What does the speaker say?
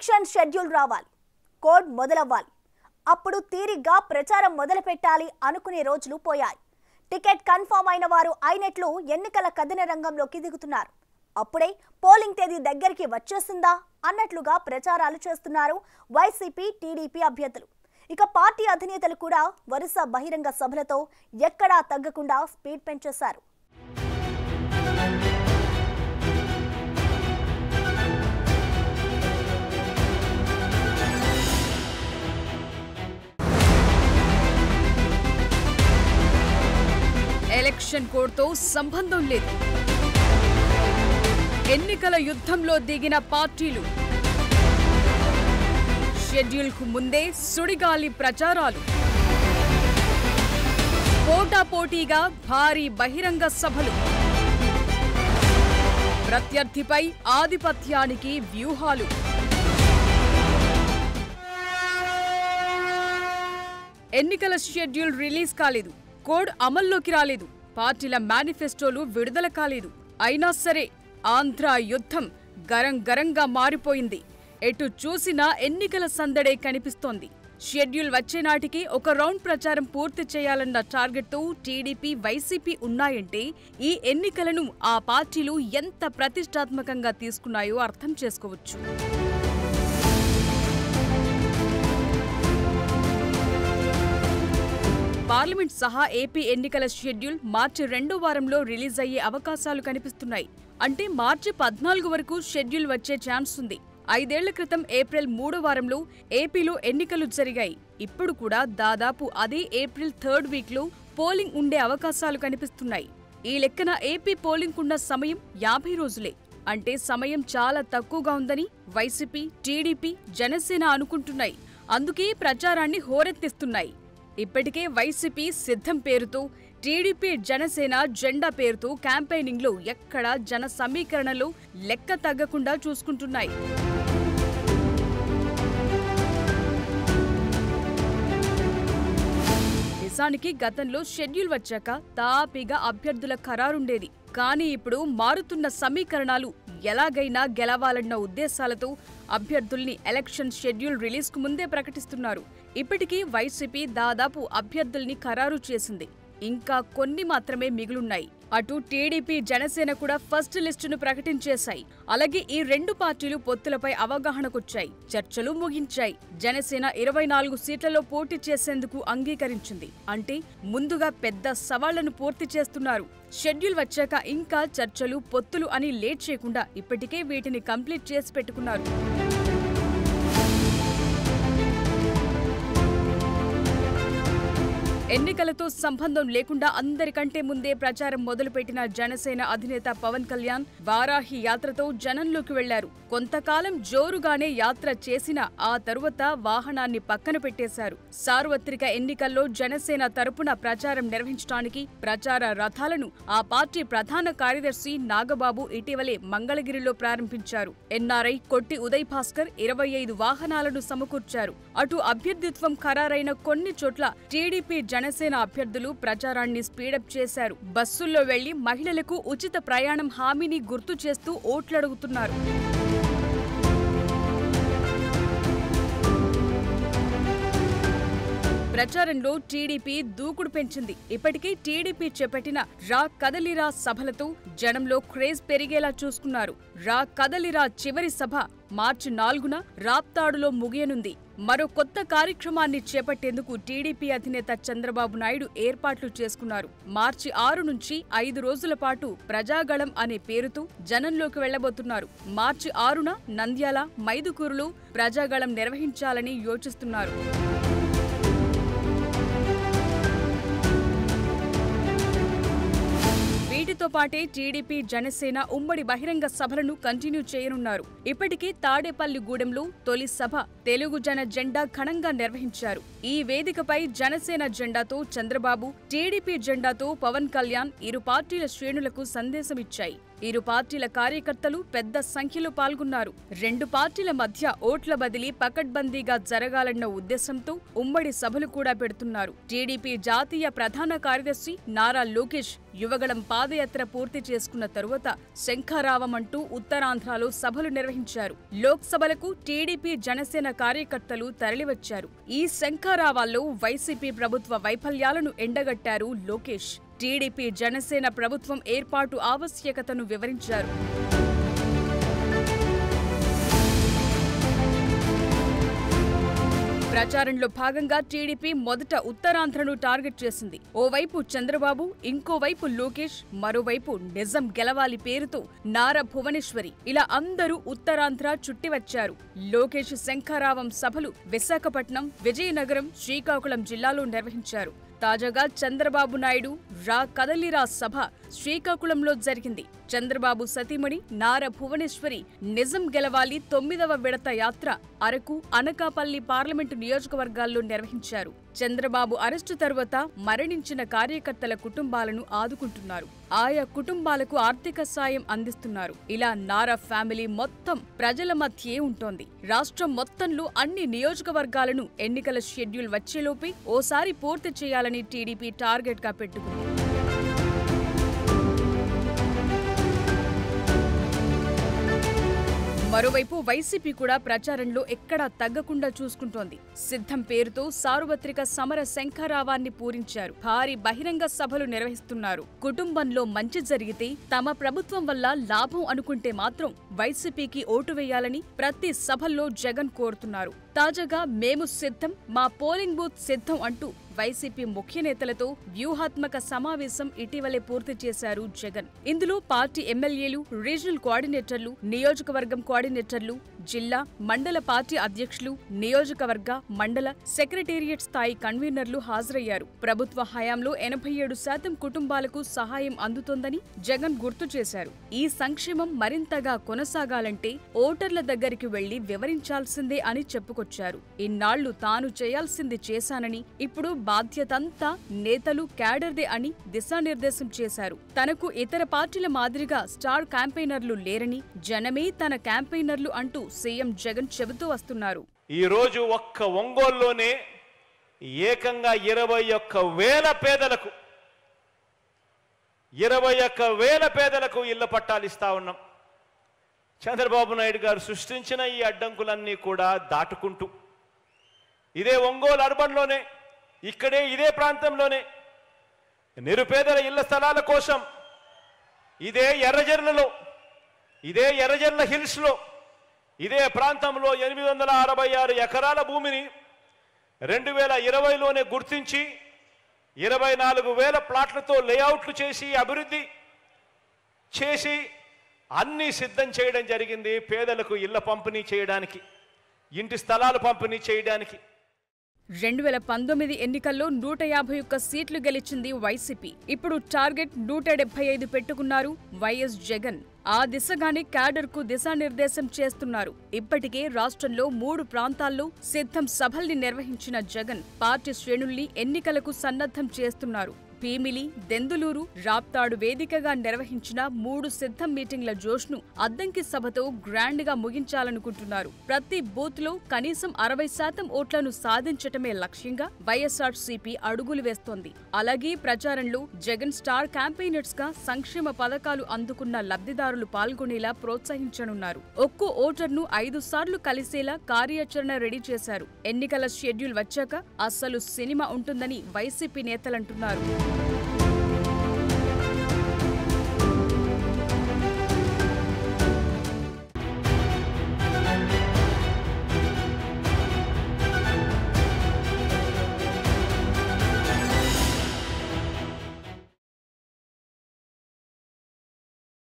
Election schedule రావాలి, code మొదలవ్వాలి, అప్పుడు తీరిగ్గా ప్రచారం మొదలుపెట్టాలి అనుకునే రోజులు పోయాయి. టికెట్ కన్ఫర్మ్ అయిన వారు అయినట్లు ఎన్నికల కథన రంగంలోకి దిగుతున్నారు. అప్పుడే పోలింగ్ తేదీ దగ్గరికి వచ్చేసిందా అన్నట్లుగా ప్రచారాలు చేస్తున్నారు వైసీపీ టీడీపీ అభ్యర్థులు. ఇక పార్టీ అధినేతలు కూడా వరుస బహిరంగ సభలతో ఎక్కడా తగ్గకుండా స్పీడ్ పెంచేశారు. ఎలక్షన్ కోడ్తో సంబంధం లేదు. ఎన్నికల యుద్ధంలో దిగిన పార్టీలు షెడ్యూల్కు ముందే సుడిగాలి ప్రచారాలు, పోటాపోటీగా భారీ బహిరంగ సభలు, ప్రత్యర్థిపై ఆధిపత్యానికి వ్యూహాలు. ఎన్నికల షెడ్యూల్ రిలీజ్ కాలేదు, కోడ్ అమల్లోకి రాలేదు, పార్టీల మేనిఫెస్టోలు విడుదల కాలేదు. అయినా సరే ఆంధ్ర యుద్ధం గరంగరంగా మారిపోయింది. ఎటు చూసినా ఎన్నికల సందడే కనిపిస్తోంది. షెడ్యూల్ వచ్చే నాటికి ఒక రౌండ్ ప్రచారం పూర్తి చేయాలన్న టార్గెట్తో టీడీపీ, వైసీపీ ఉన్నాయంటే ఈ ఎన్నికలను ఆ పార్టీలు ఎంత ప్రతిష్టాత్మకంగా తీసుకున్నాయో అర్థం చేసుకోవచ్చు. పార్లమెంట్ సహా ఏపీ ఎన్నికల షెడ్యూల్ మార్చి 2వ వారంలో రిలీజ్ అయ్యే అవకాశాలు కనిపిస్తున్నాయి. అంటే మార్చి 14 వరకు షెడ్యూల్ వచ్చే ఛాన్స్ ఉంది. 5 ఏళ్ల క్రితం ఏప్రిల్ 3వ వారంలో ఏపీలో ఎన్నికలు జరిగాయి. ఇప్పుడు కూడా దాదాపు అదే ఏప్రిల్ 3rd వీక్లో పోలింగ్ ఉండే అవకాశాలు కనిపిస్తున్నాయి. ఈ లెక్కన ఏపీ పోలింగ్ ఉన్న సమయం 50 రోజులే. అంటే సమయం చాలా తక్కువగా ఉందని వైసీపీ, టీడీపీ, జనసేన అనుకుంటున్నాయి. అందుకే ప్రచారాన్ని హోరెత్తిస్తున్నాయి. ఇప్పటికే వైసీపీ సిద్ధం పేరుతో, టీడీపీ, జనసేన జెండా పేరుతో క్యాంపెయినింగ్లో ఎక్కడా జన సమీకరణలో లెక్క తగ్గకుండా చూసుకుంటున్నాయి. నిజానికి గతంలో షెడ్యూల్ వచ్చాక తాపీగా అభ్యర్థుల ఖరారుండేది. కానీ ఇప్పుడు మారుతున్న సమీకరణాలు ఎలాగైనా గెలవాలన్న ఉద్దేశాలతో అభ్యర్థుల్ని ఎలక్షన్ షెడ్యూల్ రిలీజ్కు ముందే ప్రకటిస్తున్నారు. ఇప్పటికీ వైసీపీ దాదాపు అభ్యర్థుల్ని ఖరారు చేసింది. ఇంకా కొన్ని మాత్రమే మిగులున్నాయి. అటు టీడీపీ, జనసేన కూడా ఫస్ట్ లిస్టును ప్రకటించేశాయి. అలాగే ఈ 2 పార్టీలు పొత్తులపై అవగాహనకొచ్చాయి, చర్చలు ముగించాయి. జనసేన 24 సీట్లలో పోటీ చేసేందుకు అంగీకరించింది. అంటే ముందుగా పెద్ద సవాళ్లను పూర్తి చేస్తున్నారు. షెడ్యూల్ వచ్చాక ఇంకా చర్చలు, పొత్తులు అని లేట్ చేయకుండా ఇప్పటికే వీటిని కంప్లీట్ చేసి పెట్టుకున్నారు. ఎన్నికలతో సంబంధం లేకుండా అందరికంటే ముందే ప్రచారం మొదలుపెట్టిన జనసేన అధినేత పవన్ కళ్యాణ్ వారాహి యాత్రతో జనంలోకి వెళ్లారు. కొంతకాలం జోరుగానే యాత్ర చేసిన ఆ తరువాత వాహనాన్ని పక్కన పెట్టేశారు. సార్వత్రిక ఎన్నికల్లో జనసేన తరపున ప్రచారం నిర్వహించడానికి ప్రచార రథాలను ఆ పార్టీ ప్రధాన కార్యదర్శి నాగబాబు ఇటీవలే మంగళగిరిలో ప్రారంభించారు. ఎన్ఆర్ఐ కొట్టి ఉదయ్ భాస్కర్ 25 వాహనాలను సమకూర్చారు. అటు అభ్యర్థిత్వం ఖరారైన కొన్ని చోట్ల టీడీపీ, జనసేన అభ్యర్థులు ప్రచారాన్ని స్పీడప్ చేశారు. బస్సుల్లో వెళ్లి మహిళలకు ఉచిత ప్రయాణం హామీని గుర్తు చేస్తూ ఓట్లడుగుతున్నారు. ప్రచారంలో టీడీపీ దూకుడు పెంచింది. ఇప్పటికే టీడీపీ చేపట్టిన రా కదలిరా సభలతో జనంలో క్రేజ్ పెరిగేలా చూసుకున్నారు. రా కదలిరా చివరి సభ మార్చి 4న రాప్తాడులో ముగియనుంది. మరో కొత్త కార్యక్రమాన్ని చేపట్టేందుకు టీడీపీ అధినేత చంద్రబాబు నాయుడు ఏర్పాట్లు చేసుకున్నారు. మార్చి 6 నుంచి 5 రోజుల పాటు ప్రజాగళం అనే పేరుతో జనంలోకి వెళ్లబోతున్నారు. మార్చి 6న నంద్యాల, మైదుకూరులో ప్రజాగళం నిర్వహించాలని యోచిస్తున్నారు. వీటితో పాటే టీడీపీ, జనసేన ఉమ్మడి బహిరంగ సభలను కంటిన్యూ చేయనున్నారు. ఇప్పటికే తాడేపల్లిగూడెంలో తొలి సభ తెలుగు జన జెండా ఘనంగా నిర్వహించారు. ఈ వేదికపై జనసేన జెండాతో చంద్రబాబు, టీడీపీ జెండాతో పవన్ కళ్యాణ్ ఇరు పార్టీల శ్రేణులకు సందేశమిచ్చాయి. ఇరు పార్టీల కార్యకర్తలు పెద్ద సంఖ్యలో పాల్గొన్నారు. రెండు పార్టీల మధ్య ఓట్ల బదిలీ పకడ్బందీగా జరగాలన్న ఉద్దేశంతో ఉమ్మడి సభలు కూడా పెడుతున్నారు. టీడీపీ జాతీయ ప్రధాన కార్యదర్శి నారా లోకేష్ యువగళం పాదయాత్ర పూర్తి చేసుకున్న తరువాత శంఖారావం అంటూ ఉత్తరాంధ్రలో సభలు నిర్వహించారు. లోక్సభలకు టీడీపీ జనసేన కార్యకర్తలు తరలివచ్చారు. ఈ శంఖారావాల్లో వైసీపీ ప్రభుత్వ వైఫల్యాలను ఎండగట్టారు లోకేష్. టీడీపీ జనసేన ప్రభుత్వం ఏర్పాటు ఆవశ్యకతను వివరించారు. ప్రచారంలో భాగంగా టీడీపీ మొదట ఉత్తరాంధ్రను టార్గెట్ చేసింది. ఓవైపు చంద్రబాబు, ఇంకోవైపు లోకేష్, మరోవైపు నిజం గెలవాలి పేరుతో నారా భువనేశ్వరి, ఇలా అందరూ ఉత్తరాంధ్ర చుట్టివచ్చారు. లోకేష్ శంఖారావం సభలు విశాఖపట్నం, విజయనగరం, శ్రీకాకుళం జిల్లాలో నిర్వహించారు. తాజాగా చంద్రబాబు నాయుడు రా కదలిరా సభ శ్రీకాకుళంలో జరిగింది. చంద్రబాబు సతీమణి నారా భువనేశ్వరి నిజం గెలవాలి 9వ విడత యాత్ర అరకు, అనకాపల్లి పార్లమెంటు నియోజకవర్గాల్లో నిర్వహించారు. చంద్రబాబు అరెస్టు తరువాత మరణించిన కార్యకర్తల కుటుంబాలను ఆదుకుంటున్నారు. ఆయా కుటుంబాలకు ఆర్థిక సాయం అందిస్తున్నారు. ఇలా నారా ఫ్యామిలీ మొత్తం ప్రజల మధ్యే ఉంటోంది. రాష్ట్రం మొత్తంలో అన్ని నియోజకవర్గాలను ఎన్నికల షెడ్యూల్ వచ్చేలోపే ఓసారి పూర్తి చేయాలని టీడీపీ టార్గెట్ గా పెట్టుకుంది. మరోవైపు వైసీపీ కూడా ప్రచారంలో ఎక్కడా తగ్గకుండా చూసుకుంటోంది. సిద్ధం పేరుతో సార్వత్రిక సమర శంఖారావాన్ని పూరించారు. భారీ బహిరంగ సభలు నిర్వహిస్తున్నారు. కుటుంబంలో మంచి జరిగితే తమ ప్రభుత్వం వల్ల లాభం అనుకుంటే మాత్రం వైసీపీకి ఓటు వేయాలని ప్రతి సభల్లో జగన్ కోరుతున్నారు. తాజాగా మేము సిద్ధం, మా పోలింగ్ బూత్ సిద్ధం అంటూ వైసీపీ ముఖ్య నేతలతో వ్యూహాత్మక సమావేశం ఇటీవలే పూర్తి చేశారు జగన్. ఇందులో పార్టీ ఎమ్మెల్యేలు, రీజనల్ కోఆర్డినేటర్లు, నియోజకవర్గం కోఆర్డినేటర్లు, జిల్లా, మండల పార్టీ అధ్యక్షులు, నియోజకవర్గ, మండల, సెక్రటేరియట్ స్థాయి కన్వీనర్లు హాజరయ్యారు. ప్రభుత్వ హయాంలో 87% కుటుంబాలకు సహాయం అందుతోందని జగన్ గుర్తు చేశారు. ఈ సంక్షేమం మరింతగా కొనసాగాలంటే ఓటర్ల దగ్గరికి వెళ్లి వివరించాల్సిందే అని చెప్పుకొచ్చారు. ఇన్నాళ్లు తాను చేయాల్సింది చేశానని, ఇప్పుడు బాధ్యతంతా నేతలు, క్యాడర్దే అని దిశానిర్దేశం చేశారు. తనకు ఇతర పార్టీల మాదిరిగా స్టార్ క్యాంపెయినర్లు లేరని, జనమే తన క్యాంపెయినర్లు అంటూ సీఎం జగన్ చెబుతూ వస్తున్నారు. ఈ రోజు ఒక్క ఒంగోలులోనే ఏకంగా 21,000 పేదలకు 21,000 పేదలకు ఇళ్ల పట్టాలు ఇస్తా ఉన్నాం. చంద్రబాబు నాయుడు గారు సృష్టించిన ఈ అడ్డంకులన్నీ కూడా దాటుకుంటూ ఇదే ఒంగోలు అర్బన్లోనే, ఇక్కడే ఇదే ప్రాంతంలోనే నిరుపేదల ఇళ్ల స్థలాల కోసం ఇదే ఎర్రజర్లలో, ఇదే ఎర్రజర్ల హిల్స్లో, ఇదే ప్రాంతంలో 866 ఎకరాల భూమిని 2020లోనే గుర్తించి 24,000 ప్లాట్లతో లేఅవుట్లు చేసి అభివృద్ధి చేసి అన్నీ సిద్ధం చేయడం జరిగింది. పేదలకు ఇళ్ల పంపిణీ చేయడానికి, ఇంటి స్థలాలు పంపిణీ చేయడానికి. 2019 ఎన్నికల్లో 151 సీట్లు గెలిచింది వైసీపీ. ఇప్పుడు టార్గెట్ 175 పెట్టుకున్నారు వైఎస్ జగన్. ఆ దిశగానే క్యాడర్కు దిశానిర్దేశం చేస్తున్నారు. ఇప్పటికే రాష్ట్రంలో 3 ప్రాంతాల్లో సిద్ధం సభల్ని నిర్వహించిన జగన్ పార్టీ శ్రేణుల్ని ఎన్నికలకు సన్నద్ధం చేస్తున్నారు. భీమిలి, దెందులూరు, రాప్తాడు వేదికగా నిర్వహించిన 3 సిద్ధం మీటింగ్ల జోష్ను అద్దంకి సభతో గ్రాండ్ గా ముగించాలనుకుంటున్నారు. ప్రతి బూత్ లో కనీసం 60% ఓట్లను సాధించటమే లక్ష్యంగా వైఎస్ఆర్సీపీ అడుగులు వేస్తోంది. అలాగే ప్రచారంలో జగన్ స్టార్ క్యాంపెయినర్స్ గా సంక్షేమ పథకాలు అందుకున్న లబ్ధిదారులు పాల్గొనేలా ప్రోత్సహించనున్నారు. ఒక్కో ఓటర్ను 5 సార్లు కలిసేలా కార్యాచరణ రెడీ చేశారు. ఎన్నికల షెడ్యూల్ వచ్చాక అస్సలు సినిమా ఉంటుందని వైసీపీ నేతలంటున్నారు.